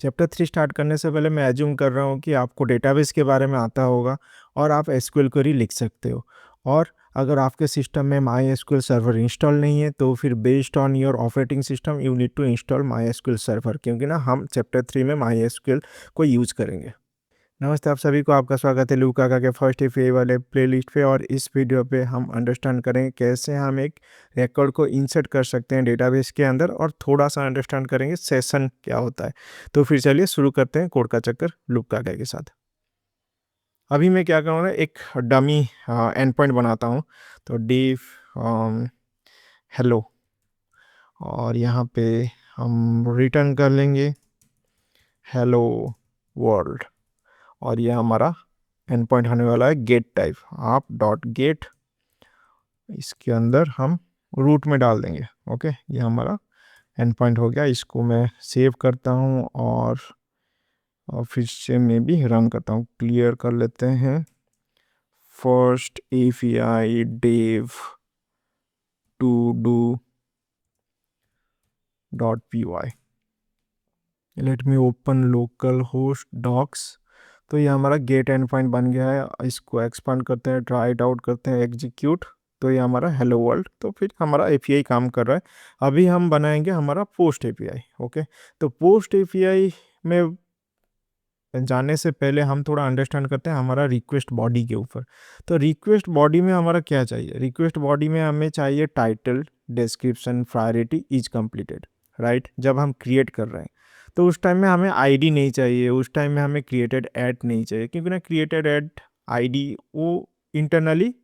Chapter 3 start करने से पहले मैं एज्यूम कर रहा हूँ कि आपको डेटाबेस के बारे में आता होगा और आप एसक्यूएल क्वेरी लिख सकते हो। और अगर आपके सिस्टम में माई एसक्यूएल सर्वर इंस्टॉल नहीं है तो फिर based on your operating system you need to install MySQL server, क्योंकि ना हम चैप्टर 3 में माई एसक्यूएल को यूज़ करेंगे। नमस्ते आप सभी को, आपका स्वागत है लूप काका के फर्स्ट एफए वाले प्लेलिस्ट पे। और इस वीडियो पे हम अंडरस्टैंड करेंगे कैसे हम एक रिकॉर्ड को इंसर्ट कर सकते हैं डेटाबेस के अंदर, और थोड़ा सा अंडरस्टैंड करेंगे सेशन क्या होता है। तो फिर चलिए शुरू करते हैं कोड का चक्कर लूप काका के साथ। अभी मैं क्या करूँगा, एक डमी एंड पॉइंट बनाता हूँ। तो डिफ हेलो, और यहाँ पे हम रिटर्न कर लेंगे हेलो वर्ल्ड। और ये हमारा एंड पॉइंट होने वाला है गेट टाइप। आप डॉट गेट इसके अंदर हम रूट में डाल देंगे। ओके, ये हमारा एंड पॉइंट हो गया। इसको मैं सेव करता हूँ और फिर से मैं भी रन करता हूँ। क्लियर कर लेते हैं first API dev to do .py। Let me open local host docs. तो ये हमारा गेट एंड पॉइंट बन गया है। इसको एक्सपांड करते हैं, ट्राई इट आउट करते हैं, एग्जीक्यूट। तो ये हमारा हेलो वर्ल्ड। तो फिर हमारा API काम कर रहा है। अभी हम बनाएंगे हमारा पोस्ट API। ओके, तो पोस्ट API में जाने से पहले हम थोड़ा अंडरस्टैंड करते हैं हमारा रिक्वेस्ट बॉडी के ऊपर। तो रिक्वेस्ट बॉडी में हमारा क्या चाहिए? रिक्वेस्ट बॉडी में हमें चाहिए title, description, priority is completed, right. जब हम क्रिएट कर रहे हैं तो उस टाइम में हमें आईडी नहीं चाहिए, उस टाइम में हमें क्रिएटेड ऐड नहीं चाहिए, क्योंकि ना क्रिएटेड ऐड आईडी वो इंटरनली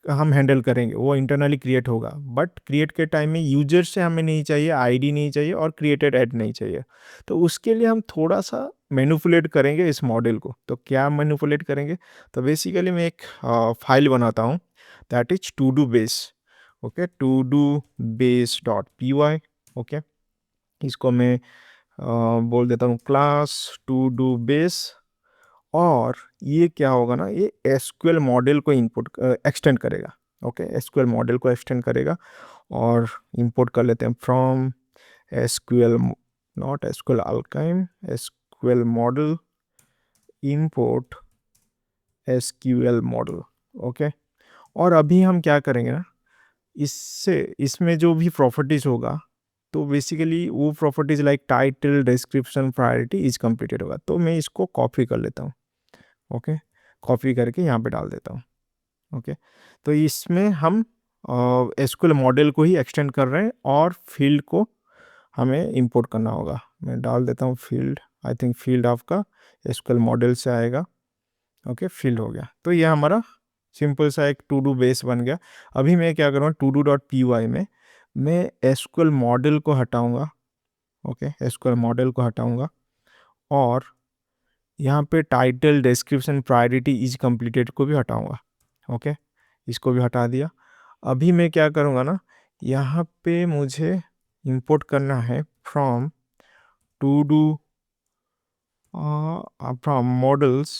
हम हैंडल करेंगे, वो इंटरनली क्रिएट होगा। बट क्रिएट के टाइम में यूजर से हमें नहीं चाहिए, आईडी नहीं चाहिए और क्रिएटेड ऐड नहीं चाहिए। तो उसके लिए हम थोड़ा सा मैनिपुलेट करेंगे इस मॉडल को। तो क्या मैनिपुलेट करेंगे? तो बेसिकली मैं एक फाइल बनाता हूँ, that is to do base. Okay, to do base dot py। Okay, इसको मैं बोल देता हूँ क्लास टू डू बेस। और ये क्या होगा ना, ये एसक्यूएल मॉडल को इनपुट एक्सटेंड करेगा। ओके, एसक्यूएल मॉडल को एक्सटेंड करेगा और इंपोर्ट कर लेते हैं from SQL, not SQL alchemy, SQL model import SQL model. Okay, और अभी हम क्या करेंगे ना, इसमें जो भी प्रॉपर्टीज होगा तो बेसिकली वो properties like title, description, priority is completed होगा। तो मैं इसको कॉपी कर लेता हूँ। ओके, कॉपी करके यहाँ पे डाल देता हूँ। ओके, तो इसमें हम एसक्यूएल मॉडल को ही एक्सटेंड कर रहे हैं और फील्ड को हमें इंपोर्ट करना होगा। मैं डाल देता हूँ फील्ड। आई थिंक फील्ड आपका एसक्यूएल मॉडल से आएगा। ओके, फील्ड हो गया। तो ये हमारा सिंपल सा एक टू डू बेस बन गया। अभी मैं क्या करूँगा, टू डू डॉट py में मैं एसक्यूएल मॉडल को हटाऊँगा। ओके, एसक्यूएल मॉडल को हटाऊँगा और यहाँ पे title, description, priority is completed को भी हटाऊँगा। ओके, इसको भी हटा दिया। अभी मैं क्या करूँगा ना, यहाँ पे मुझे इंपोर्ट करना है from to do from models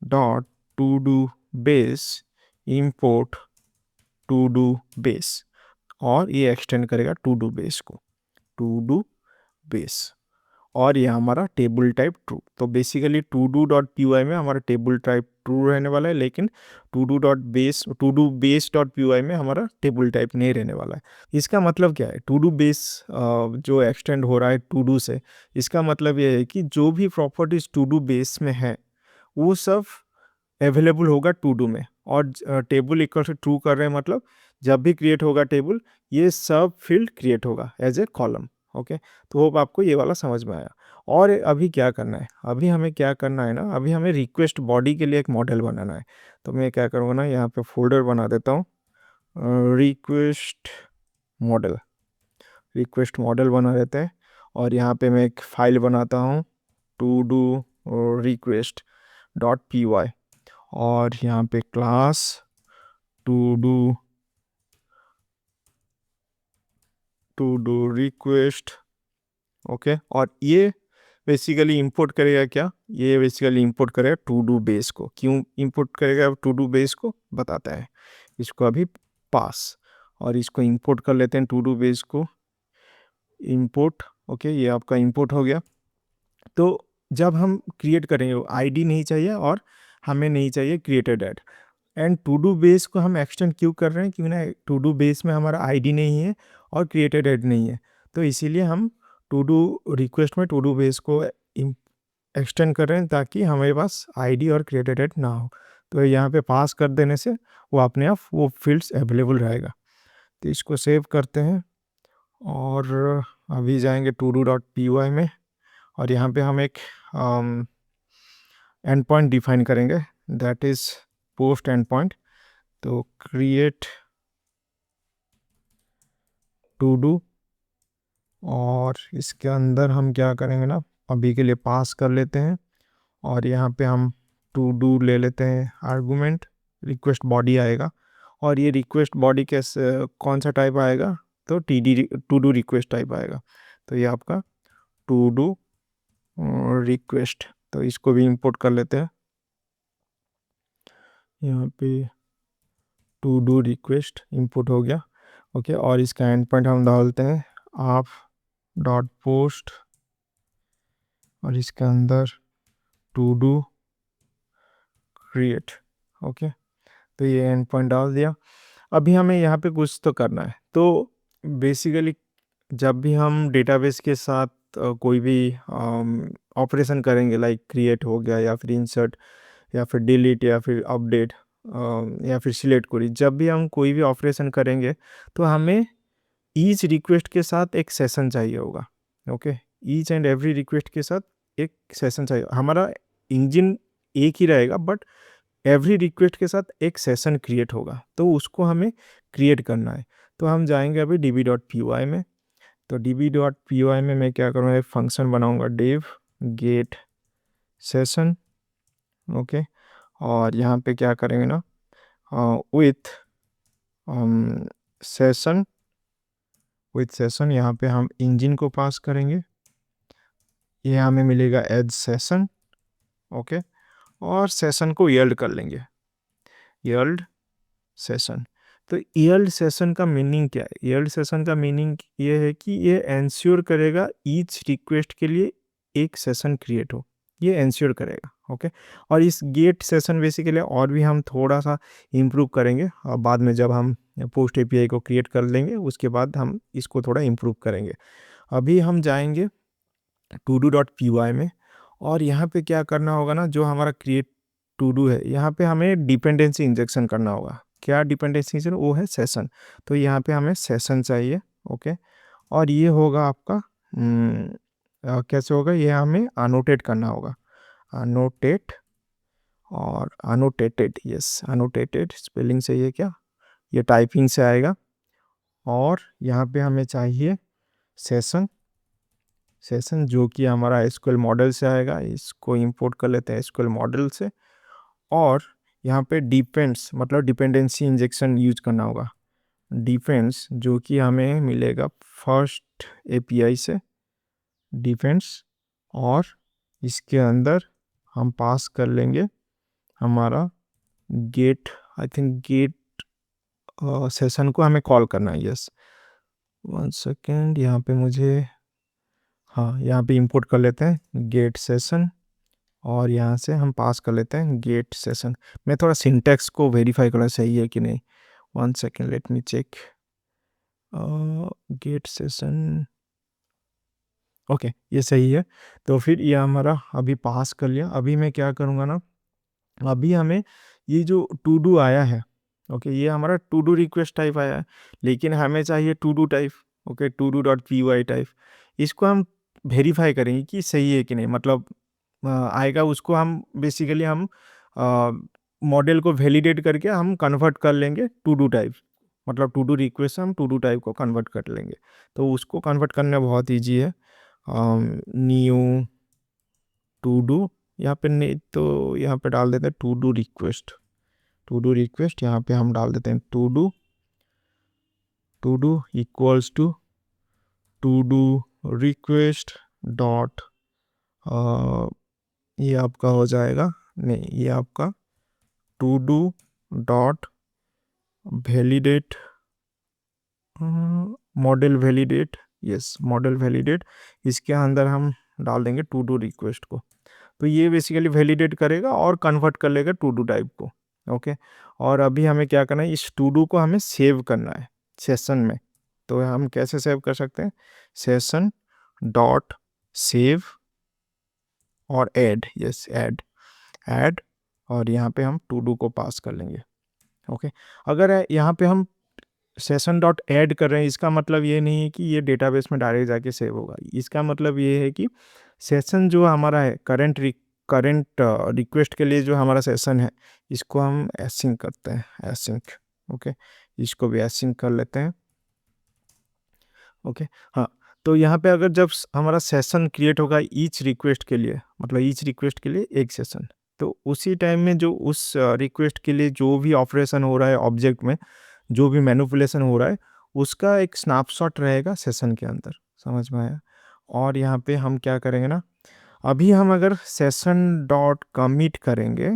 dot to do base import to do base. और ये एक्सटेंड करेगा टू डू बेस को, टू डू बेस। और ये हमारा टेबल टाइप ट्रू। तो basically to do dot py में हमारा टेबल टाइप ट्रू रहने वाला है, लेकिन to do base dot py में हमारा टेबल टाइप नहीं रहने वाला है। इसका मतलब क्या है? टू डू बेस जो एक्सटेंड हो रहा है टू डू से, इसका मतलब ये है कि जो भी प्रॉपर्टीज टू डू बेस में है वो सब अवेलेबल होगा टू डू में। और टेबल इक्वल से ट्रू कर रहे हैं, मतलब जब भी क्रिएट होगा टेबल, ये सब फील्ड क्रिएट होगा एज ए कॉलम। ओके, तो होप आपको ये वाला समझ में आया। और अभी क्या करना है, अभी हमें क्या करना है ना, अभी हमें रिक्वेस्ट बॉडी के लिए एक मॉडल बनाना है। तो मैं क्या करूँगा ना, यहाँ पे फोल्डर बना देता हूँ, रिक्वेस्ट मॉडल। रिक्वेस्ट मॉडल बना देते हैं और यहाँ पे मैं एक फाइल बनाता हूँ, to do request dot py। और यहाँ पे class to do request. Okay, और ये बेसिकली इंपोर्ट करेगा क्या? ये बेसिकली इंपोर्ट करेगा टू डू बेस को। क्यों इंपोर्ट करेगा टू डू बेस को, बताता है। इसको अभी पास, और इसको इंपोर्ट कर लेते हैं टू डू बेस को, इंपोर्ट। ओके, ये आपका इंपोर्ट हो गया। तो जब हम क्रिएट करेंगे आईडी नहीं चाहिए और हमें नहीं चाहिए created at. And to do base को हम एक्सटेंड क्यों कर रहे हैं, क्योंकि ना टू डू बेस में हमारा आईडी नहीं है और क्रिएटेड एड नहीं है, तो इसीलिए हम टू डू रिक्वेस्ट में टू डू बेस को एक्सटेंड कर रहे हैं ताकि हमारे पास आईडी और क्रिएटेड एड ना हो। तो यहाँ पे पास कर देने से वो अपने आप वो फील्ड्स अवेलेबल रहेगा। तो इसको सेव करते हैं और अभी जाएंगे to do dot P Y में, और यहाँ पे हम एक एंड पॉइंट डिफाइन करेंगे, that is post end point. तो क्रिएट टू डू, और इसके अंदर हम क्या करेंगे ना, अभी के लिए पास कर लेते हैं, और यहाँ पे हम टू डू ले लेते हैं आर्गुमेंट, रिक्वेस्ट बॉडी आएगा, और ये रिक्वेस्ट बॉडी कैसे कौन सा टाइप आएगा, तो टू डू रिक्वेस्ट टाइप आएगा। तो ये आपका टू डू रिक्वेस्ट, तो इसको भी इंपोर्ट कर लेते हैं। यहाँ पे टू डू रिक्वेस्ट इंपोर्ट हो गया, ओके। और इसका एंड पॉइंट हम डालते हैं आप डॉट पोस्ट, और इसके अंदर टू डू क्रिएट, ओके। तो ये एंड पॉइंट डाल दिया। अभी हमें यहाँ पे कुछ तो करना है। तो बेसिकली जब भी हम डेटाबेस के साथ कोई भी ऑपरेशन करेंगे, लाइक क्रिएट हो गया या फिर इंसर्ट या फिर डिलीट या फिर अपडेट या फिर सिलेक्ट क्वेरी, जब भी हम कोई भी ऑपरेशन करेंगे तो हमें ईच रिक्वेस्ट के साथ एक सेशन चाहिए होगा, okay. Each and every request के साथ एक सेशन चाहिए। हमारा इंजन एक ही रहेगा बट एवरी रिक्वेस्ट के साथ एक सेशन क्रिएट होगा, तो उसको हमें क्रिएट करना है। तो हम जाएंगे अभी db.py में। तो db.py में मैं क्या करूँगा, एक फंक्शन बनाऊंगा div get session, ओके। और यहाँ पे क्या करेंगे ना, विथ सेशन यहाँ पे हम इंजन को पास करेंगे, ये हमें मिलेगा एज सेशन, ओके। और सेशन को यील्ड कर लेंगे, यील्ड सेशन। तो यील्ड सेशन का मीनिंग क्या है? यील्ड सेशन का मीनिंग ये है कि ये एंश्योर करेगा ईच रिक्वेस्ट के लिए एक सेशन क्रिएट हो, ये एंश्योर करेगा, ओके। और इस गेट सेशन बेसिकली और भी हम थोड़ा सा इम्प्रूव करेंगे, और बाद में जब हम पोस्ट एपीआई को क्रिएट कर लेंगे उसके बाद हम इसको थोड़ा इम्प्रूव करेंगे। अभी हम जाएंगे to do dot P Y में, और यहाँ पे क्या करना होगा ना, जो हमारा क्रिएट टू डू है यहाँ पे हमें डिपेंडेंसी इंजेक्शन करना होगा। क्या डिपेंडेंसी इंजेक्शन? वो है सेशन। तो यहाँ पे हमें सेशन चाहिए, ओके। और ये होगा आपका कैसे होगा, ये हमें अनोटेट करना होगा, अनोटेट और अनोटेटेड, यस अनोटेटेड स्पेलिंग सही है क्या, ये टाइपिंग से आएगा। और यहाँ पे हमें चाहिए सेशन, सेशन जो कि हमारा एसक्यूएल मॉडल से आएगा, इसको इंपोर्ट कर लेते हैं एसक्यूएल मॉडल से। और यहाँ पे डिपेंड्स मतलब डिपेंडेंसी इंजेक्शन यूज करना होगा, डिफेंस जो कि हमें मिलेगा फर्स्ट एपीआई से, डिफेंस। और इसके अंदर हम पास कर लेंगे हमारा get, I think get session को हमें कॉल करना है, यस। वन सेकेंड, यहाँ पे मुझे, हाँ यहाँ पे इंपोर्ट कर लेते हैं गेट सेशन, और यहाँ से हम पास कर लेते हैं गेट सेशन। मैं थोड़ा सिंटैक्स को वेरीफाई करना सही है कि नहीं, one second let me check. Get session, okay ये सही है। तो फिर ये हमारा अभी पास कर लिया। अभी मैं क्या करूँगा ना, अभी हमें ये जो टू डू आया है, ओके, ये हमारा टू डू रिक्वेस्ट टाइप आया है, लेकिन हमें चाहिए to do type, okay, to do dot P Y type. इसको हम वेरीफाई करेंगे कि सही है कि नहीं, मतलब आएगा उसको हम बेसिकली हम मॉडल को वैलिडेट करके हम कन्वर्ट कर लेंगे टू डू टाइप, मतलब टू डू रिक्वेस्ट से हम टू डू टाइप को कन्वर्ट कर लेंगे। तो उसको कन्वर्ट करना बहुत ईजी है, न्यू टू डू, यहाँ पे नहीं तो यहाँ पे डाल देते हैं to do request, to do request यहाँ पे हम डाल देते हैं to do equals to do request dot, ये आपका हो जाएगा, नहीं ये आपका to do dot validate, model validate, yes model validate. इसके अंदर हम डाल देंगे टू डू रिक्वेस्ट को। तो ये बेसिकली वैलिडेट करेगा और कन्वर्ट कर लेगा टू डू टाइप को। ओके, और अभी हमें क्या करना है, इस टू डू को हमें सेव करना है सेशन में। तो हम कैसे सेव कर सकते हैं, सेशन डॉट सेव और ऐड, यस ऐड, ऐड, और यहाँ पे हम टू डू को पास कर लेंगे। ओके, अगर यहाँ पे हम सेशन डॉट ऐड कर रहे हैं, इसका मतलब ये नहीं है कि ये डेटाबेस में डायरेक्ट जाके सेव होगा। इसका मतलब ये है कि सेशन जो हमारा है करंट रिक्वेस्ट के लिए जो हमारा सेशन है, इसको हम एसिंक करते हैं, एसिंक। ओके, इसको भी एसिंक कर लेते हैं। ओके, हाँ, तो यहाँ पे अगर जब हमारा सेशन क्रिएट होगा ईच रिक्वेस्ट के लिए, मतलब ईच रिक्वेस्ट के लिए एक सेशन, तो उसी टाइम में जो उस रिक्वेस्ट के लिए जो भी ऑपरेशन हो रहा है ऑब्जेक्ट में, जो भी मैनिपुलेशन हो रहा है, उसका एक स्नैपशॉट रहेगा सेशन के अंदर। समझ में आया? और यहाँ पे हम क्या करेंगे ना, अभी हम अगर सेशन डॉट कमिट करेंगे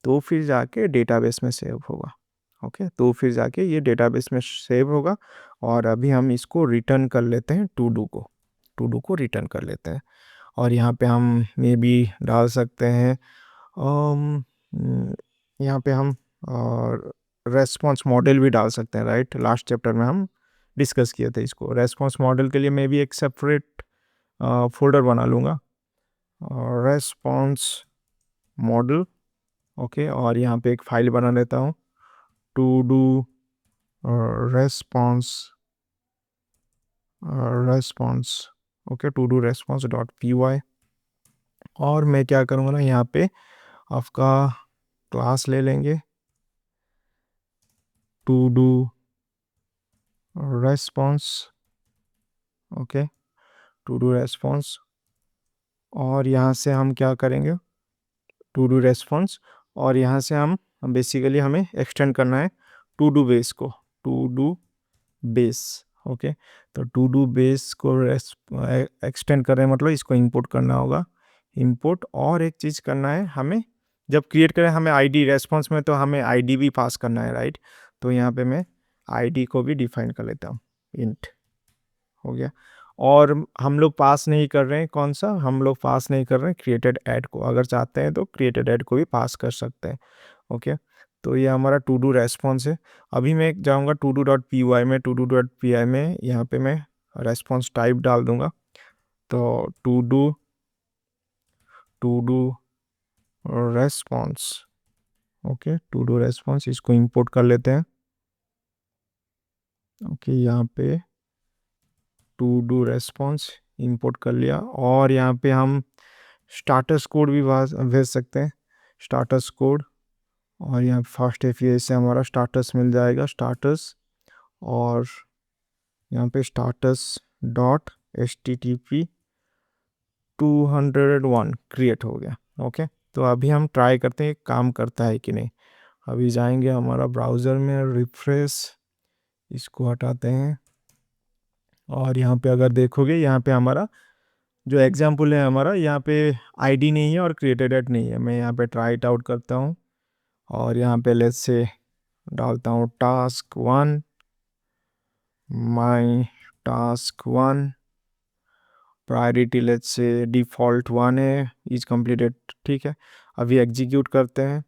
तो फिर जाके डेटाबेस में सेव होगा। ओके, तो फिर जाके ये डेटाबेस में सेव होगा। और अभी हम इसको रिटर्न कर लेते हैं, टू डू को रिटर्न कर लेते हैं। और यहाँ पे हम मे बी डाल सकते हैं, यहाँ पे हम रेस्पॉन्स मॉडल भी डाल सकते हैं, राइट। लास्ट चैप्टर में हम डिस्कस किए थे इसको। रेस्पॉन्स मॉडल के लिए मैं भी एक सेपरेट फोल्डर बना लूँगा, रेस्पॉन्स मॉडल। ओके, और यहाँ पे एक फाइल बना लेता हूँ, to do response, response. Okay, to do response dot P Y. और मैं क्या करूँगा ना, यहाँ पे आपका क्लास ले लेंगे, to do response. Okay, to do response, और यहाँ से हम क्या करेंगे, टू डू रेस्पॉन्स, और यहाँ से हम बेसिकली हमें एक्सटेंड करना है टू डू बेस को, टू डू बेस। ओके, तो टू डू बेस को एक्सटेंड कर रहे हैं, मतलब इसको इंपोर्ट करना होगा, इंपोर्ट। और एक चीज़ करना है हमें, जब क्रिएट करें हमें आईडी, रेस्पॉन्स में तो हमें आईडी भी पास करना है, राइट। तो यहाँ पे मैं आईडी को भी डिफाइन कर लेता हूँ, इंट। हो गया। और हम लोग पास नहीं कर रहे हैं, कौन सा हम लोग पास नहीं कर रहे हैं, क्रिएटेड ऐड को। अगर चाहते हैं तो क्रिएटेड ऐड को भी पास कर सकते हैं। ओके, तो ये हमारा टू डू रेस्पॉन्स है। अभी मैं जाऊंगा to do dot P Y में, to do dot P I में, यहाँ पे मैं रेस्पॉन्स टाइप डाल दूंगा। तो to do response. Okay, to do response, इसको इंपोर्ट कर लेते हैं। ओके, यहाँ पे टू डू रेस्पॉन्स इंपोर्ट कर लिया। और यहाँ पे हम स्टाटस कोड भी भेज सकते हैं, स्टाटस कोड। और यहाँ फर्स्ट एफ से हमारा स्टाटस मिल जाएगा, स्टाटस। और यहाँ पे स्टाटस डॉट HTTP 201 क्रिएट हो गया। ओके, तो अभी हम ट्राई करते हैं काम करता है कि नहीं। अभी जाएंगे हमारा ब्राउज़र में, रिफ्रेश, इसको हटाते हैं। और यहाँ पे अगर देखोगे, यहाँ पे हमारा जो एग्जाम्पल है हमारा, यहाँ पे आईडी नहीं है और क्रिएटेड एट नहीं है। मैं यहाँ पे ट्राई इट आउट करता हूँ, और यहाँ पे लेट्स से डालता हूँ task 1, my task 1, priority let's से डिफ़ॉल्ट 1 है, इज कंप्लीटेड। ठीक है, अभी एग्जीक्यूट करते हैं।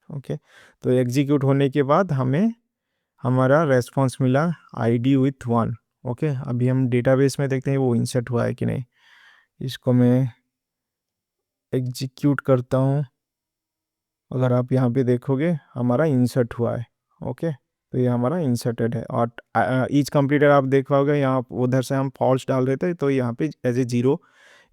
ओके, तो एग्जीक्यूट होने के बाद हमें हमारा रेस्पॉन्स मिला आईडी विथ 1। ओके, अभी हम डेटाबेस में देखते हैं वो इंसर्ट हुआ है कि नहीं। इसको मैं एग्जीक्यूट करता हूँ। अगर आप यहाँ पे देखोगे हमारा इंसर्ट हुआ है। ओके, तो ये हमारा इंसर्टेड है। और ईच कंप्लीटेड आप देख पाओगे, यहाँ उधर से हम फॉल्स डाल रहे थे तो यहाँ पे एज ए 0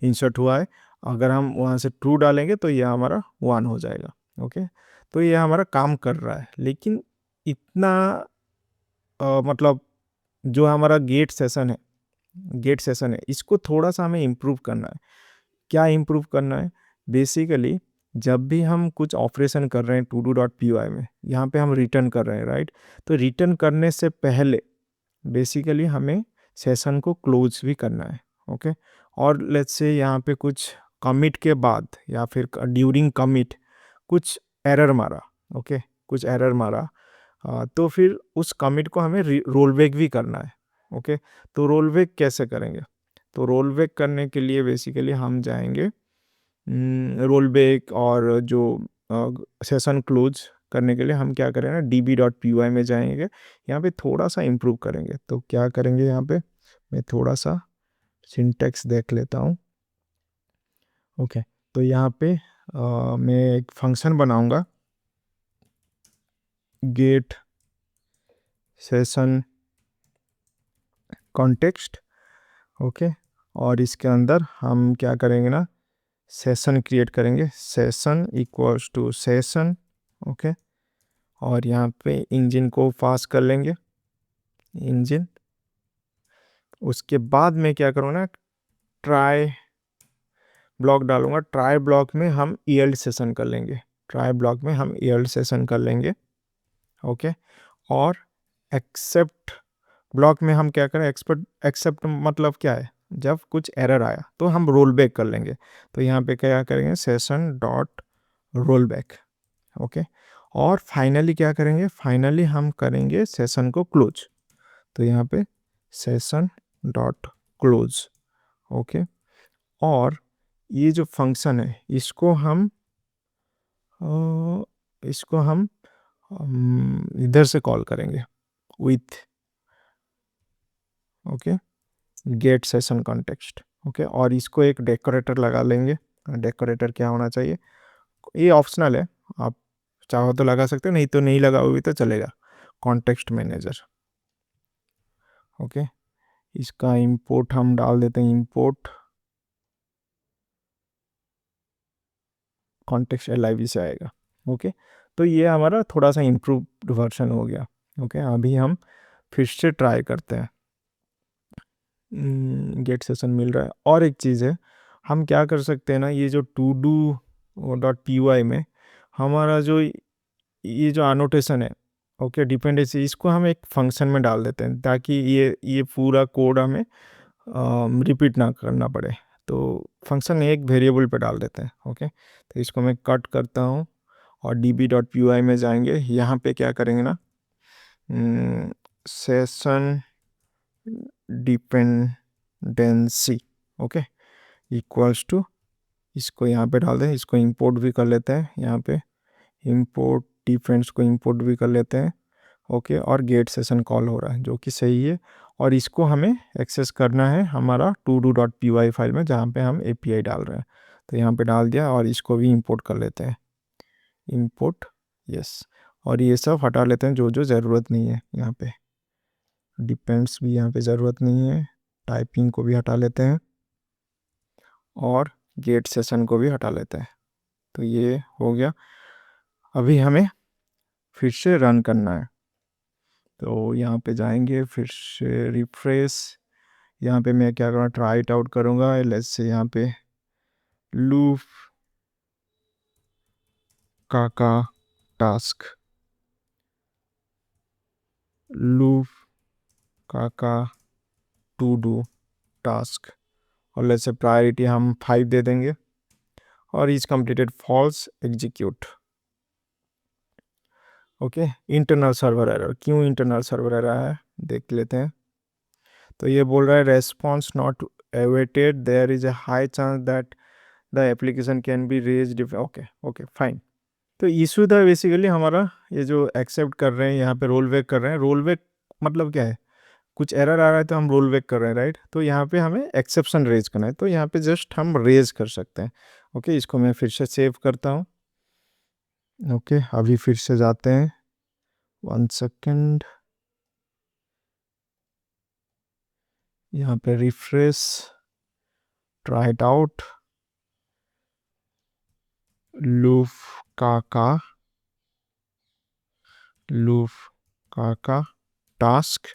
इंसर्ट हुआ है। अगर हम वहाँ से ट्रू डालेंगे तो ये हमारा 1 हो जाएगा। ओके, तो ये हमारा काम कर रहा है। लेकिन इतना मतलब जो हमारा गेट सेशन है, इसको थोड़ा सा हमें इम्प्रूव करना है। क्या इम्प्रूव करना है, बेसिकली जब भी हम कुछ ऑपरेशन कर रहे हैं to do dot P Y में, यहाँ पे हम रिटर्न कर रहे हैं, राइट। तो रिटर्न करने से पहले बेसिकली हमें सेशन को क्लोज भी करना है। ओके, और लेट्स से यहाँ पे कुछ कमिट के बाद या फिर ड्यूरिंग कमिट कुछ एरर मारा। ओके, कुछ एरर मारा, तो फिर उस कमिट को हमें रोल बैक भी करना है। ओके, तो रोल बैक कैसे करेंगे? तो रोल बैक करने के लिए बेसिकली हम जाएंगे रोल बैक, और जो सेशन क्लोज करने के लिए हम क्या करें ना, db.py में जाएंगे, यहाँ पे थोड़ा सा इम्प्रूव करेंगे। तो क्या करेंगे यहाँ पे, मैं थोड़ा सा सिंटेक्स देख लेता हूँ। ओके, तो यहाँ पे मैं एक फंक्शन बनाऊंगा, गेट सेशन कॉन्टेक्स्ट। ओके, और इसके अंदर हम क्या करेंगे ना, सेशन क्रिएट करेंगे, session equals to session. Okay, और यहाँ पे इंजन को पास कर लेंगे, इंजन। उसके बाद मैं क्या करूँगा ना, ट्राई ब्लॉक डालूंगा, ट्राई ब्लॉक में हम ईएल्ड सेशन कर लेंगे, ट्राई ब्लॉक में हम ईएल्ड सेशन कर लेंगे। ओके, और एक्सेप्ट ब्लॉक में हम क्या करें, एक्सेप्ट मतलब क्या है, जब कुछ एरर आया तो हम रोल बैक कर लेंगे। तो यहाँ पे क्या करेंगे, session dot roll back. Okay, और फाइनली क्या करेंगे, फाइनली हम करेंगे सेशन को क्लोज। तो यहाँ पे सेशन डॉट क्लोज। ओके, और ये जो फंक्शन है इसको हम इधर से कॉल करेंगे with okay get session context. Okay, और इसको एक डेकोरेटर लगा लेंगे। डेकोरेटर क्या होना चाहिए, ये ऑप्शनल है, आप चाहो तो लगा सकते हो, नहीं तो नहीं लगा भी तो चलेगा, कॉन्टेक्स्ट मैनेजर। ओके, इसका इंपोर्ट हम डाल देते हैं, इंपोर्ट कॉन्टेक्स्ट एल से आएगा। ओके, तो ये हमारा थोड़ा सा इम्प्रूव्ड वर्जन हो गया। ओके, अभी हम फिर से ट्राई करते हैं, गेट सेशन मिल रहा है। और एक चीज़ है, हम क्या कर सकते हैं ना, ये जो to do dot P Y में हमारा जो ये जो अनोटेशन है, ओके डिपेंडेंसी, इसको हम एक फंक्शन में डाल देते हैं ताकि ये पूरा कोड हमें रिपीट ना करना पड़े। तो फंक्शन एक वेरिएबल पे डाल देते हैं। ओके, तो इसको मैं कट करता हूँ और db.py में जाएंगे, यहाँ पे क्या करेंगे ना, session dependency okay equals to, इसको यहाँ पे डाल दें, इसको इंपोर्ट भी कर लेते हैं, यहाँ पे इंपोर्ट डिफेंस को इंपोर्ट भी कर लेते हैं। ओके, और गेट सेशन कॉल हो रहा है जो कि सही है, और इसको हमें एक्सेस करना है हमारा to do dot P Y file में जहाँ पे हम API डाल रहे हैं। तो यहाँ पे डाल दिया, और इसको भी इंपोर्ट कर लेते हैं, इंपोर्ट यस, और ये सब हटा लेते हैं जो जो ज़रूरत नहीं है। यहाँ पे डिपेंड्स भी यहाँ पे ज़रूरत नहीं है, टाइपिंग को भी हटा लेते हैं, और गेट सेशन को भी हटा लेते हैं। तो ये हो गया। अभी हमें फिर से रन करना है, तो यहाँ पे जाएंगे, फिर से रिफ्रेश। यहाँ पे मैं क्या करूँगा, ट्राई इट आउट करूँगा, लेट्स से यहाँ पे लूप का टास्क, लूप का टू डू टास्क, और लेट्स से प्रायोरिटी हम 5 दे देंगे, और is completed false execute. Okay, internal server error, क्यों इंटरनल सर्वर एरर है देख लेते हैं। तो ये बोल रहा है response not awaited, there is a high chance that the application can be raised. Okay okay fine. तो इशू था बेसिकली हमारा, ये जो एक्सेप्ट कर रहे हैं यहाँ पे रोल बैक कर रहे हैं, रोल बैक मतलब क्या है, कुछ एरर आ रहा है तो हम रोल बैक कर रहे हैं, राइट। तो यहाँ पे हमें एक्सेप्शन रेज करना है, तो यहाँ पे जस्ट हम रेज कर सकते हैं। ओके, इसको मैं फिर से सेव करता हूँ। ओके, अभी फिर से जाते हैं, 1 सेकेंड, यहाँ पे refresh, try it out, loop का task,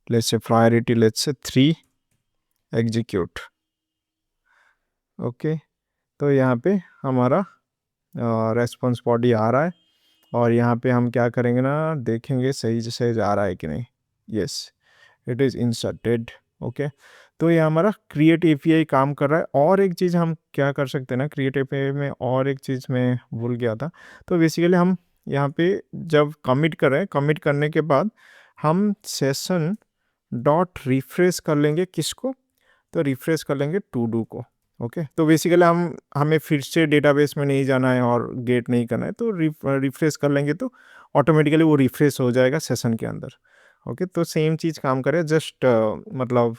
let's say priority let's say 3 execute. Okay, तो यहाँ पे हमारा रेस्पॉन्स बॉडी आ रहा है, और यहाँ पे हम क्या करेंगे ना, देखेंगे सही से जा रहा है कि नहीं। Yes, it is inserted. Okay, तो ये हमारा क्रिएट एपीआई काम कर रहा है। और एक चीज़ हम क्या कर सकते हैं ना, क्रिएट एपीआई में और एक चीज़ मैं भूल गया था। तो बेसिकली हम यहाँ पे जब कमिट कर रहे हैं, कमिट करने के बाद हम सेशन डॉट रिफ्रेश कर लेंगे किसको, तो रिफ्रेश कर लेंगे टू डू को। ओके, तो बेसिकली हमें फिर से डेटाबेस में नहीं जाना है और गेट नहीं करना है, तो रिफ्रेश कर लेंगे तो ऑटोमेटिकली वो रिफ्रेश हो जाएगा सेशन के अंदर। ओके, तो सेम चीज़ काम करे, जस्ट मतलब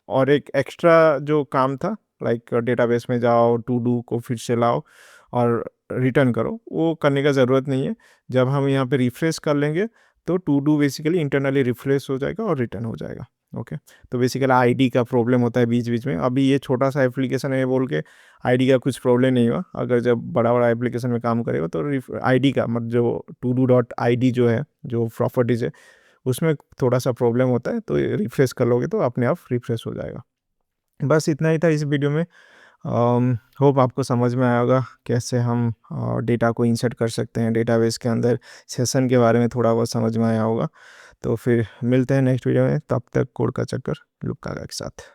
और एक एक्स्ट्रा जो काम था लाइक डेटाबेस में जाओ, टू डू को फिर से लाओ और रिटर्न करो, वो करने का ज़रूरत नहीं है। जब हम यहाँ पे रिफ्रेश कर लेंगे तो to do basically internally refresh हो जाएगा और रिटर्न हो जाएगा। ओके, तो बेसिकली आईडी का प्रॉब्लम होता है बीच बीच में। अभी ये छोटा सा एप्लीकेशन है बोल के आईडी का कुछ प्रॉब्लम नहीं हुआ, अगर जब बड़ा बड़ा एप्लीकेशन में काम करेगा तो आईडी का मतलब जो to do dot I D जो है, जो प्रॉपर्टीज है, उसमें थोड़ा सा प्रॉब्लम होता है, तो रिफ्रेश कर लोगे तो अपने आप रिफ्रेश हो जाएगा। बस इतना ही था इस वीडियो में। होप आपको समझ में आया होगा कैसे हम डेटा को इंसर्ट कर सकते हैं डेटाबेस के अंदर, सेशन के बारे में थोड़ा बहुत समझ में आया होगा। तो फिर मिलते हैं नेक्स्ट वीडियो में, तब तक कोड का चक्कर लुक्का के साथ।